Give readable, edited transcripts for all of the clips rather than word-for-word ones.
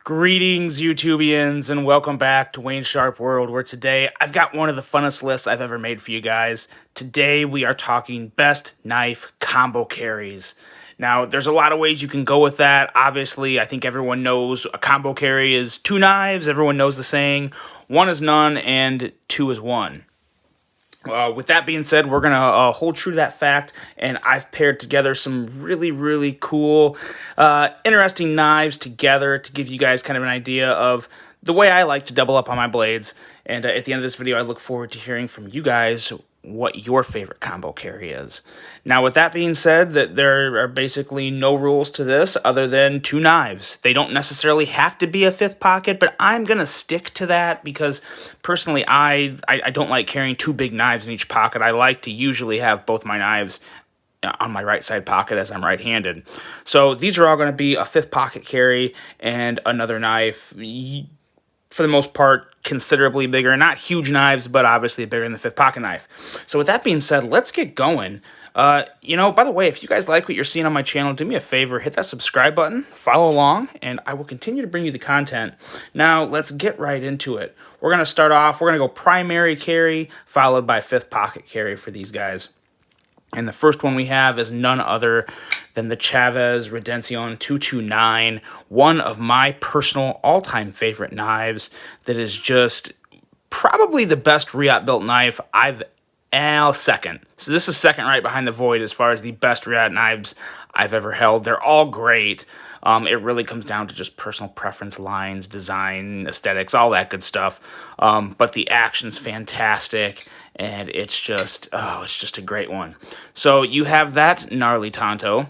Greetings, YouTubians, and welcome back to Wayne Sharp World, where today I've got one of the funnest lists I've ever made for you guys. Today we are talking best knife combo carries. Now, there's a lot of ways you can go with that. Obviously, I think everyone knows a combo carry is two knives. Everyone knows the saying, one is none and two is one. With that being said, we're going to hold true to that fact, and I've paired together some really cool, interesting knives together to give you guys kind of an idea of the way I like to double up on my blades. And at the end of this video, I look forward to hearing from you guys what your favorite combo carry is. Now, with that being said, that there are basically no rules to this other than two knives. They don't necessarily have to be a fifth pocket, but I'm going to stick to that because personally, I don't like carrying two big knives in each pocket. I like to usually have both my knives on my right side pocket as I'm right-handed. So these are all going to be a fifth pocket carry and another knife, for the most part, considerably bigger. Not huge knives, but obviously bigger than the fifth pocket knife. So with that being said, let's get going. By the way, if you guys like what you're seeing on my channel, do me a favor, hit that subscribe button, follow along, and I will continue to bring you the content. Now, let's get right into it. We're going to start off, we're going to go primary carry, followed by fifth pocket carry for these guys. And the first one we have is none other than the Chavez Redención 229, one of my personal all-time favorite knives that is just probably the best Riot built knife second. So this is second right behind the Void as far as the best Riot knives I've ever held. They're all great. It really comes down to just personal preference, lines, design, aesthetics, all that good stuff. But the action's fantastic, and it's just a great one. So you have that gnarly Tonto,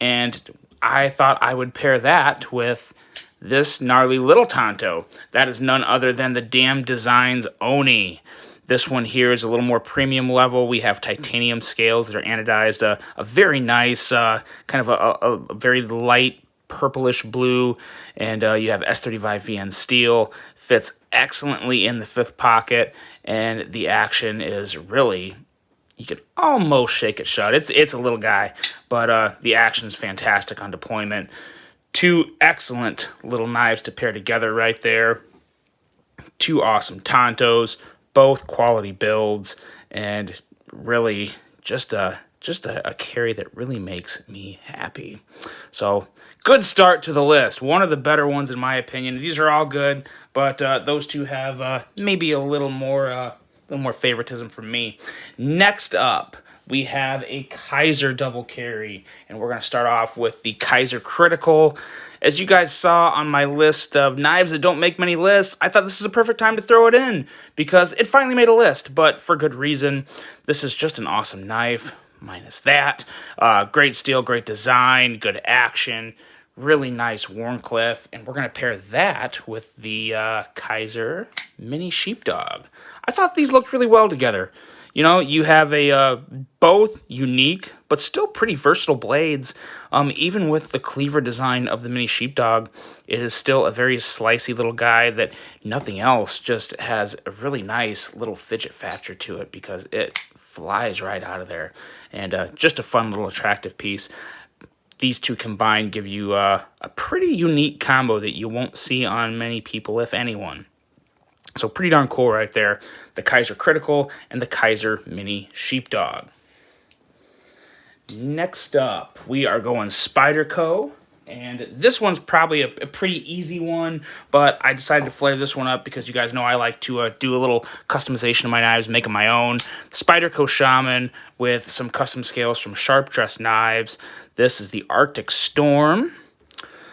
and I thought I would pair that with this gnarly little Tonto. That is none other than the Damn Designs Oni. This one here is a little more premium level. We have titanium scales that are anodized, a very nice, kind of a very light purplish blue, and you have S35VN steel. Fits excellently in the fifth pocket, and the action is really, you can almost shake it shut. It's a little guy, but the action is fantastic on deployment. Two excellent little knives to pair together right there. Two awesome Tontos, both quality builds, and really just a carry that really makes me happy. So good start to the list. One of the better ones in my opinion. These are all good, but those two have maybe a little more favoritism from me. Next up, we have a Kizer double carry, and we're going to start off with the Kizer Critical. As you guys saw on my list of knives that don't make many lists, I thought this is a perfect time to throw it in because it finally made a list, but for good reason. This is just an awesome knife, minus that. Great steel, great design, good action, really nice Wharncliffe, and we're going to pair that with the Kizer Mini Sheepdog. I thought these looked really well together. You know, you have both unique but still pretty versatile blades. Even with the cleaver design of the Mini Sheepdog, it is still a very slicey little guy that nothing else just has a really nice little fidget factor to it because it flies right out of there. And just a fun little attractive piece. These two combined give you a pretty unique combo that you won't see on many people, if anyone. So pretty darn cool right there. The Kizer Critical and the Kizer Mini Sheepdog. Next up, we are going Spyderco. And this one's probably a pretty easy one, but I decided to flare this one up because you guys know I like to do a little customization of my knives, make them my own. Spyderco Shaman with some custom scales from Sharp Dress Knives. This is the Arctic Storm.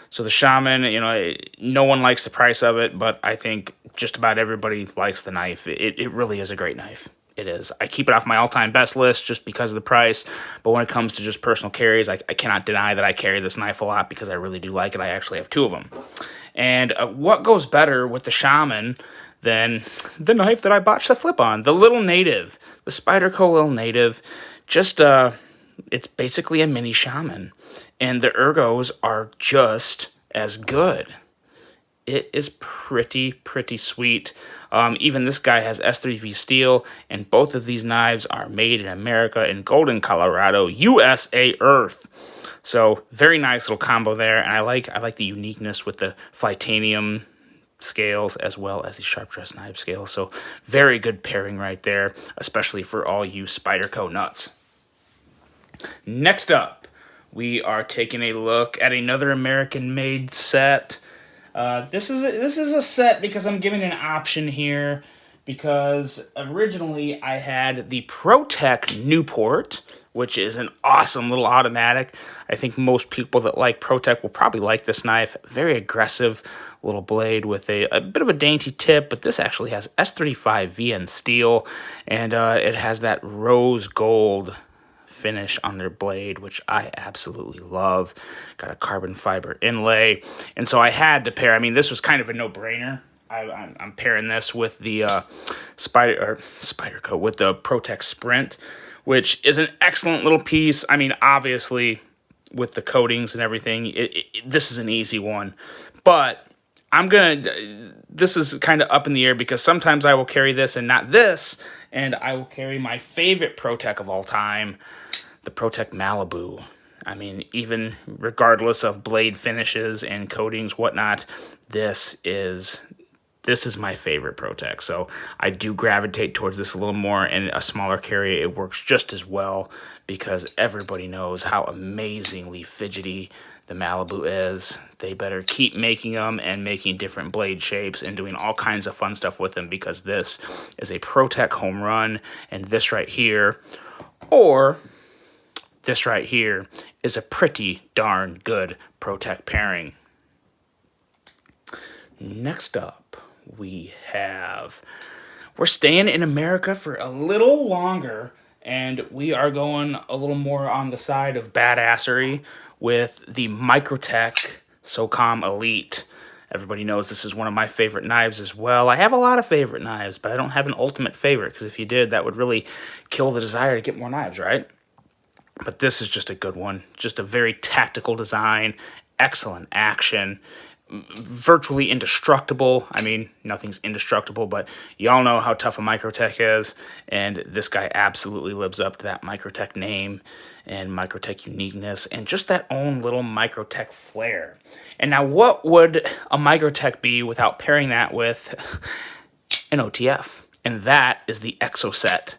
So the Shaman, you know, no one likes the price of it, but I think just about everybody likes the knife. It really is a great knife. It is. I keep it off my all-time best list just because of the price, but when it comes to just personal carries, I cannot deny that I carry this knife a lot because I really do like it. I actually have two of them. And what goes better with the Shaman than the knife that I botched the flip on? The Little Native. The Spyderco Little Native. Just, it's basically a mini Shaman. And the ergos are just as good. It is pretty sweet. Even this guy has S3V steel, and both of these knives are made in America in Golden, Colorado, USA Earth. So very nice little combo there, and I like the uniqueness with the Flytanium scales as well as the sharp dress knife scales. So very good pairing right there, especially for all you Spyderco nuts. Next up, we are taking a look at another American-made set. This is a set because I'm giving an option here, because originally I had the Protech Newport, which is an awesome little automatic. I think most people that like Protech will probably like this knife. Very aggressive little blade with a bit of a dainty tip, but this actually has S35 VN steel, and it has that rose gold finish on their blade, which I absolutely love. Got a carbon fiber inlay, and so I had to pair. I mean, this was kind of a no-brainer. I'm pairing this with the Spyderco with the Protech Sprint, which is an excellent little piece. I mean, obviously, with the coatings and everything, this is an easy one, but this is kind of up in the air because sometimes I will carry this and not this, and I will carry my favorite Protech of all time, the Protech Malibu. I mean, even regardless of blade finishes and coatings, whatnot, this is my favorite Protech. So I do gravitate towards this a little more, and a smaller carry, it works just as well because everybody knows how amazingly fidgety the Malibu is. They better keep making them and making different blade shapes and doing all kinds of fun stuff with them, because this is a Protech home run, and this right here, or this right here, is a pretty darn good Protech pairing. Next up, we're staying in America for a little longer, and we are going a little more on the side of badassery with the Microtech SOCOM Elite. Everybody knows this is one of my favorite knives as well. I have a lot of favorite knives, but I don't have an ultimate favorite, because if you did, that would really kill the desire to get more knives, right? But this is just a good one. Just a very tactical design, excellent action, virtually indestructible. I mean, nothing's indestructible, but y'all know how tough a Microtech is, and this guy absolutely lives up to that Microtech name and Microtech uniqueness and just that own little Microtech flair. And now, what would a Microtech be without pairing that with an OTF? And that is the Exo set.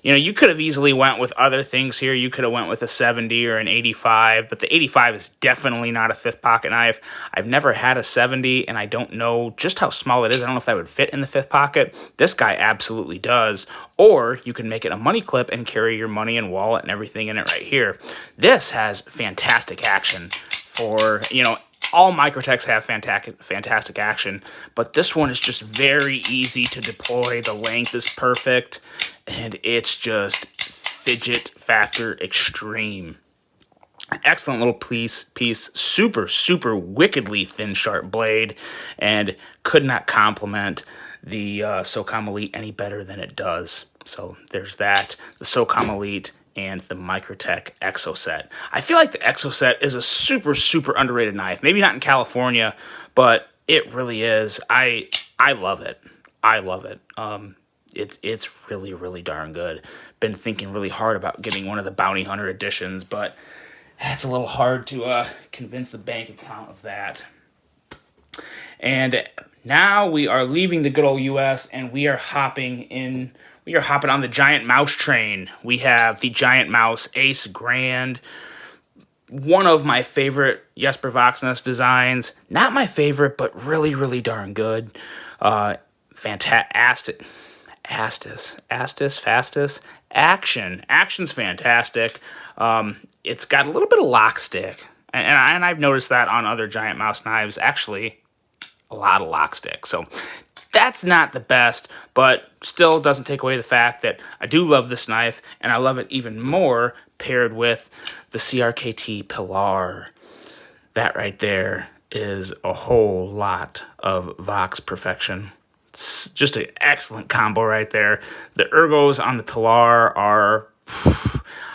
You know, you could have easily went with other things here. You could have went with a 70 or an 85, but the 85 is definitely not a fifth pocket knife. I've never had a 70, and I don't know just how small it is. I don't know if that would fit in the fifth pocket. This guy absolutely does. Or you can make it a money clip and carry your money and wallet and everything in it right here. This has fantastic action for, you know, all Microtechs have fantastic action, but this one is just very easy to deploy. The length is perfect, and it's just fidget factor extreme. Excellent little piece, super wickedly thin, sharp blade, and could not complement the SOCOM Elite any better than it does. So there's that, the SOCOM Elite and the Microtech Exo set. I feel like the Exo set is a super underrated knife. Maybe not in California, but it really is. I love it. I love it. It's really darn good. Been thinking really hard about getting one of the Bounty Hunter editions, but it's a little hard to convince the bank account of that. And now we are leaving the good old U.S. and we are hopping on the Giant Mouse train. We have the Giant Mouse Ace Grand, one of my favorite Jesper Voxness designs. Not my favorite, but really darn good. Fantastic. Action's fantastic. It's got a little bit of lock stick, and I've noticed that on other Giant Mouse knives. Actually, a lot of lock stick. So that's not the best, but still doesn't take away the fact that I do love this knife, and I love it even more paired with the CRKT Pilar. That right there is a whole lot of Vox perfection. It's just an excellent combo right there. The ergos on the Pilar are,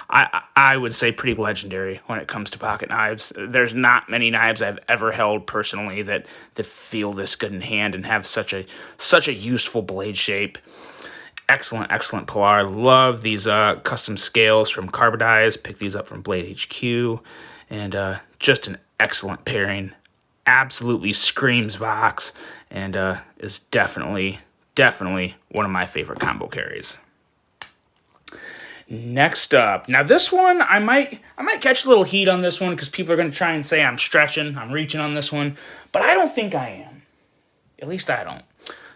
I would say, pretty legendary when it comes to pocket knives. There's not many knives I've ever held personally that feel this good in hand and have such a useful blade shape. Excellent Pilar. Love these custom scales from Carbodize. Pick these up from Blade HQ. and just an excellent pairing. Absolutely screams Vox, and is definitely one of my favorite combo carries. Next up, now this one I might catch a little heat on this one because people are going to try and say I'm stretching, I'm reaching on this one, but I don't think I am. At least I don't.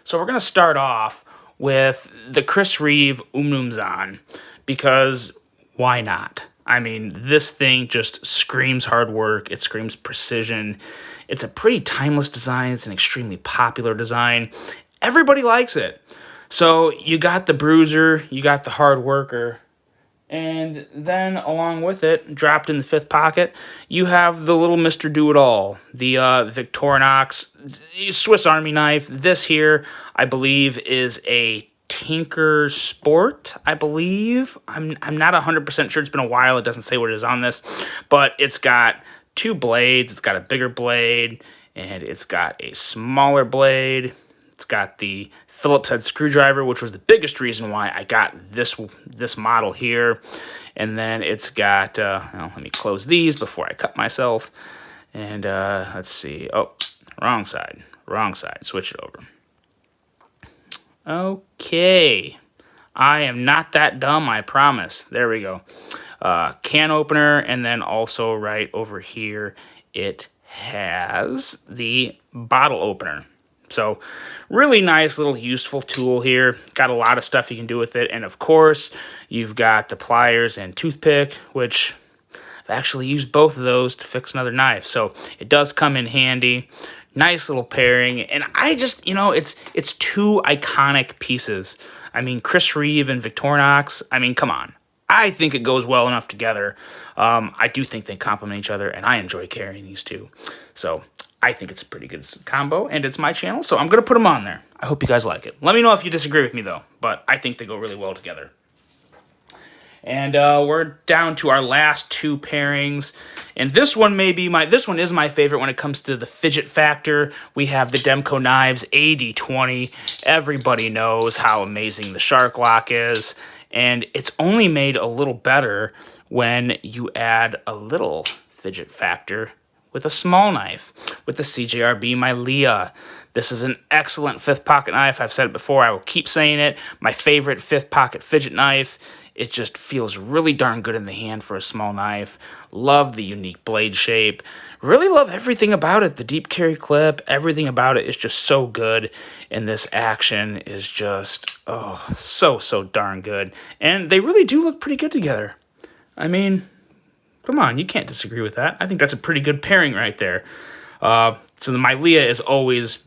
So we're going to start off with the Chris Reeve Umnumzan, because why not? I mean, this thing just screams hard work. It screams precision. It's a pretty timeless design. It's an extremely popular design. Everybody likes it. So you got the bruiser, you got the hard worker, and then along with it, dropped in the fifth pocket, you have the little Mr. Do-It-All, the Victorinox Swiss Army knife. This here, I believe, is a Tinker Sport, I believe. I'm not 100% sure. It's been a while. It doesn't say what it is on this. But it's got two blades. It's got a bigger blade, and it's got a smaller blade. It's got the Phillips head screwdriver, which was the biggest reason why I got this model here. And then it's got, well, let me close these before I cut myself. And let's see. Oh, wrong side. Switch it over. Okay. I am not that dumb, I promise. There we go. Can opener, and then also right over here, it has the bottle opener. So, really nice little useful tool here. Got a lot of stuff you can do with it. And of course, you've got the pliers and toothpick, which I've actually used both of those to fix another knife. So, it does come in handy. Nice little pairing. And I just, it's two iconic pieces. I mean, Chris Reeve and Victorinox, I mean, come on. I think it goes well enough together. I do think they complement each other, and I enjoy carrying these two. So, I think it's a pretty good combo, and it's my channel, so I'm going to put them on there. I hope you guys like it. Let me know if you disagree with me, though, but I think they go really well together. And we're down to our last two pairings, and this one is my favorite when it comes to the fidget factor. We have the Demco Knives 8020. Everybody knows how amazing the Shark Lock is, and it's only made a little better when you add a little fidget factor with a small knife, with the CJRB Milea. This is an excellent fifth pocket knife. I've said it before. I will keep saying it. My favorite fifth pocket fidget knife. It just feels really darn good in the hand for a small knife. Love the unique blade shape. Really love everything about it. The deep carry clip, everything about it is just so good. And this action is just, oh, so darn good. And they really do look pretty good together. I mean, come on, you can't disagree with that. I think that's a pretty good pairing right there. So the Milea is always...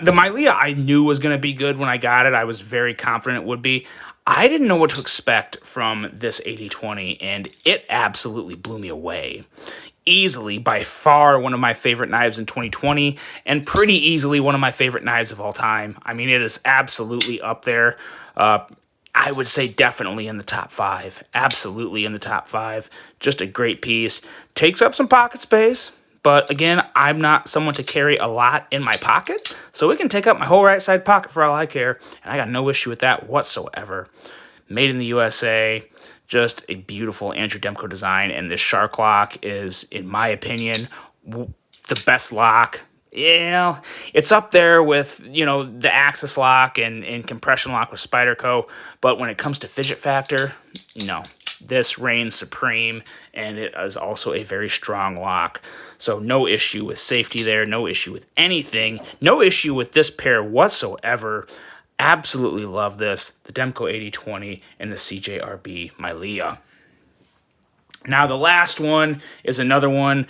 The Milea I knew was going to be good when I got it. I was very confident it would be. I didn't know what to expect from this 8020, and it absolutely blew me away. Easily, by far, one of my favorite knives in 2020, and pretty easily one of my favorite knives of all time. I mean, it is absolutely up there. I would say definitely in the top 5. Absolutely in the top 5. Just a great piece. Takes up some pocket space, but again, I'm not someone to carry a lot in my pocket, so it can take up my whole right side pocket for all I care, and I got no issue with that whatsoever. Made in the USA, just a beautiful Andrew Demco design, and this Shark Lock is, in my opinion, the best lock. Yeah, it's up there with, the Axis lock and compression lock with Spyderco, but when it comes to fidget factor, this reigns supreme, and it is also a very strong lock. So no issue with safety there, no issue with anything, no issue with this pair whatsoever. Absolutely love this, the Demco 8020 and the CJRB Milea. Now the last one is another one.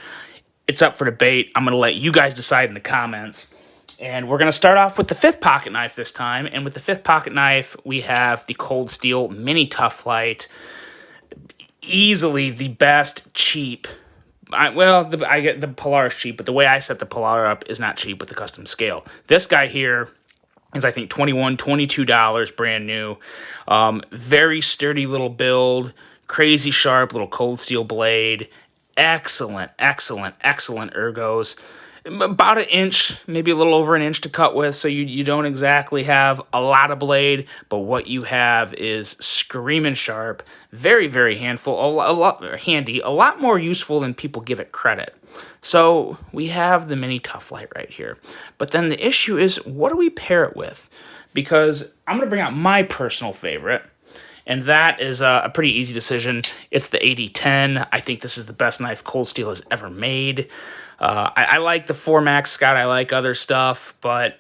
It's up for debate. I'm going to let you guys decide in the comments. And we're going to start off with the fifth pocket knife this time. And with the fifth pocket knife, we have the Cold Steel Mini Tough Light. Easily the best cheap. I get the Polar cheap, but the way I set the Polar up is not cheap with the custom scale. This guy here is, I think, $21, $22 brand new. Very sturdy little build. Crazy sharp little cold steel blade. Excellent ergos. about an inch, maybe a little over an inch to cut with, so you don't exactly have a lot of blade, but what you have is screaming sharp, very, very handful, a lot handy, a lot more useful than people give it credit. So we have the mini Tough Light right here. But then the issue is, what do we pair it with? Because I'm going to bring out my personal favorite, and that is a pretty easy decision. It's the 8010. I think this is the best knife Cold Steel has ever made. I like the 4 Max Scout. I like other stuff, but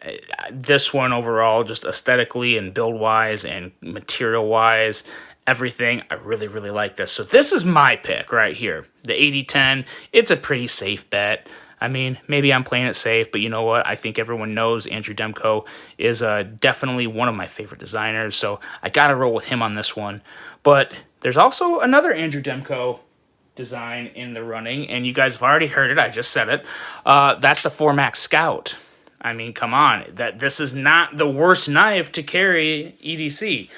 this one overall, just aesthetically and build-wise and material-wise, everything, I really, really like this. So this is my pick right here, the 8010. It's a pretty safe bet. I mean, maybe I'm playing it safe, but you know what? I think everyone knows Andrew Demco is definitely one of my favorite designers, so I got to roll with him on this one. But there's also another Andrew Demco design in the running, and you guys have already heard it. I just said it. That's the 4 Max Scout. I mean, come on. This is not the worst knife to carry EDC.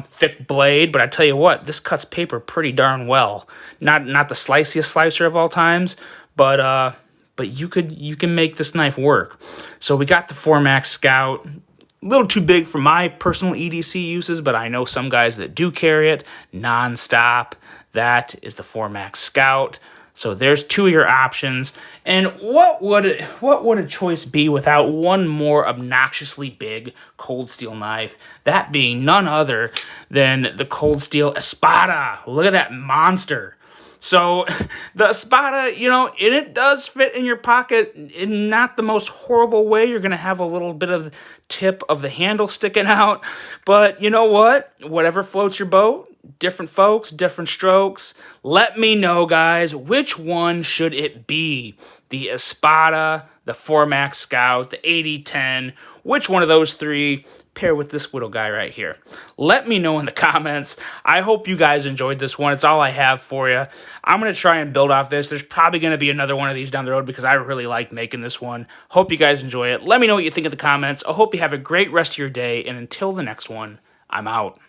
Thick blade, but I tell you what, this cuts paper pretty darn well. Not the sliciest slicer of all times, but you can make this knife work. So we got the 4 Max Scout. A little too big for my personal EDC uses, but I know some guys that do carry it non-stop. That is the 4 Max Scout. So there's two of your options. And what would a choice be without one more obnoxiously big Cold Steel knife? That being none other than the Cold Steel Espada. Look at that monster. So the Espada, you know, and it does fit in your pocket in not the most horrible way. You're going to have a little bit of tip of the handle sticking out. But you know what? Whatever floats your boat. Different folks, different strokes. Let me know, guys, which one should it be? The Espada, the 4 Max Scout, the 8010. Which one of those three pair with this little guy right here? Let me know in the comments. I hope you guys enjoyed this one. It's all I have for you. I'm going to try and build off this. There's probably going to be another one of these down the road because I really like making this one. Hope you guys enjoy it. Let me know what you think in the comments. I hope you have a great rest of your day, and until the next one, I'm out.